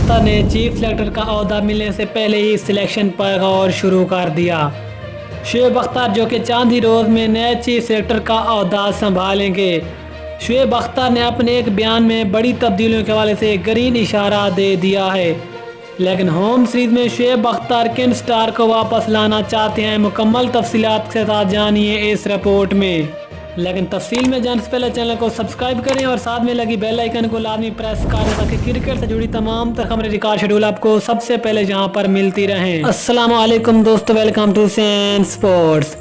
اختر نے chief selector کا عہدہ ملنے سے پہلے ہی سلیکشن پر غور شروع کر دیا۔ شعیب اختر جو کہ چاند ہی روز میں نئے چیف سلیکٹر کا عہدہ سنبھالیں گے۔ شعیب اختر نے اپنے ایک بیان میں بڑی تبدیلیوں کے حوالے سے گرین اشارہ دے دیا ہے، لیکن ہوم سیریز میں شعیب اختر کن سٹار کو واپس لانا چاہتے ہیں، مکمل تفصیلات کے ساتھ جانیے اس رپورٹ میں۔ لیکن تفصیل میں جانے سے پہلے چینل کو سبسکرائب کریں اور ساتھ میں لگی بیل آئیکن کو لازمی پریس کریں تاکہ کرکٹ سے جڑی تمام تر خبریں ریکارڈ شیڈول آپ کو سب سے پہلے یہاں پر ملتی رہیں۔ السلام علیکم دوستو، ویلکم ٹو سین سپورٹس۔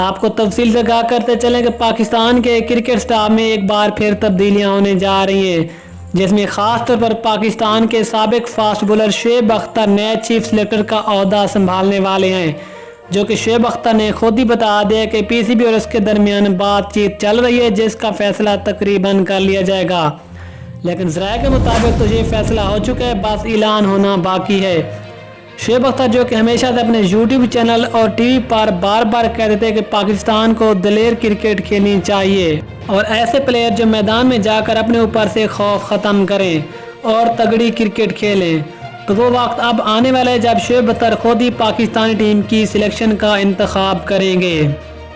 آپ کو تفصیل سے آگاہ کرتے چلیں کہ پاکستان کے کرکٹ سٹاف میں ایک بار پھر تبدیلیاں ہونے جا رہی ہیں، جس میں خاص طور پر پاکستان کے سابق فاسٹ بولر شعیب اختر نئے چیف سلیکٹر کا عہدہ سنبھالنے والے ہیں، جو کہ شعیب اختر نے خود ہی بتا دیا کہ پی سی بی اور اس کے درمیان بات چیت چل رہی ہے، جس کا فیصلہ تقریباً کر لیا جائے گا، لیکن ذرائع کے مطابق تو یہ فیصلہ ہو چکا ہے، بس اعلان ہونا باقی ہے۔ شعیب اختر جو کہ ہمیشہ سے اپنے یوٹیوب چینل اور ٹی وی پر بار بار کہتے تھے کہ پاکستان کو دلیر کرکٹ کھیلنی چاہیے اور ایسے پلیئر جو میدان میں جا کر اپنے اوپر سے خوف ختم کریں اور تگڑی کرکٹ کھیلیں، تو وہ وقت اب آنے والا ہے جب شعیب اختر خود ہی پاکستانی ٹیم کی سلیکشن کا انتخاب کریں گے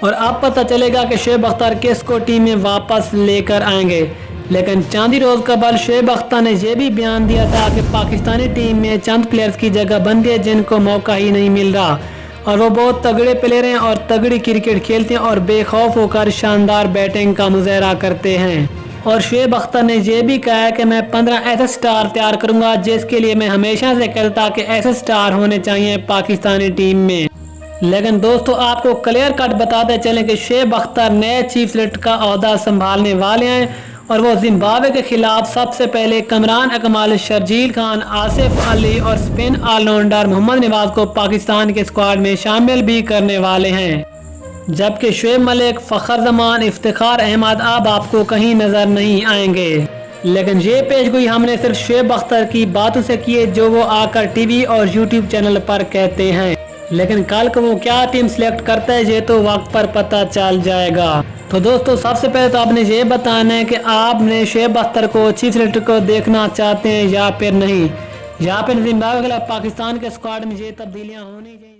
اور اب پتہ چلے گا کہ شعیب اختر کس کو ٹیم میں واپس لے کر آئیں گے۔ لیکن چاندی روز قبل شعیب اختر نے یہ بھی بیان دیا تھا کہ پاکستانی ٹیم میں چند پلیئرز کی جگہ بندی ہے جن کو موقع ہی نہیں مل رہا، اور وہ بہت تگڑے پلیئر ہیں اور تگڑی کرکٹ کھیلتے ہیں اور بے خوف ہو کر شاندار بیٹنگ کا مظاہرہ کرتے ہیں۔ اور شعیب اختر نے یہ بھی کہا ہے کہ میں 15 ایسے سٹار تیار کروں گا جس کے لیے میں ہمیشہ سے کہتا کہ ایسے سٹار ہونے چاہیے پاکستانی ٹیم میں۔ لیکن دوستو آپ کو کلیئر کٹ بتاتے چلیں کہ شعیب اختر نئے چیف سلیکٹر کا عہدہ سنبھالنے والے ہیں اور وہ زمبابوے کے خلاف سب سے پہلے کمران اکمل، شرجیل خان، آصف علی اور اسپن آل راؤنڈر محمد نواز کو پاکستان کے اسکواڈ میں شامل بھی کرنے والے ہیں، جبکہ شعیب ملک، فخر زمان، افتخار احمد اب آپ کو کہیں نظر نہیں آئیں گے۔ لیکن یہ پیش گوئی ہم نے صرف شعیب اختر کی باتوں سے کی ہے جو وہ آ کر ٹی وی اور یوٹیوب چینل پر کہتے ہیں، لیکن کل کو وہ کیا ٹیم سلیکٹ کرتا ہے یہ تو وقت پر پتہ چل جائے گا۔ تو دوستو سب سے پہلے تو آپ نے یہ بتانا ہے کہ آپ نے شعیب اختر کو چیف سلیکٹر کو دیکھنا چاہتے ہیں یا پھر نہیں، یا پھر زمبابوے کے خلاف پاکستان کے اسکواڈ میں یہ تبدیلیاں ہونی چاہیے۔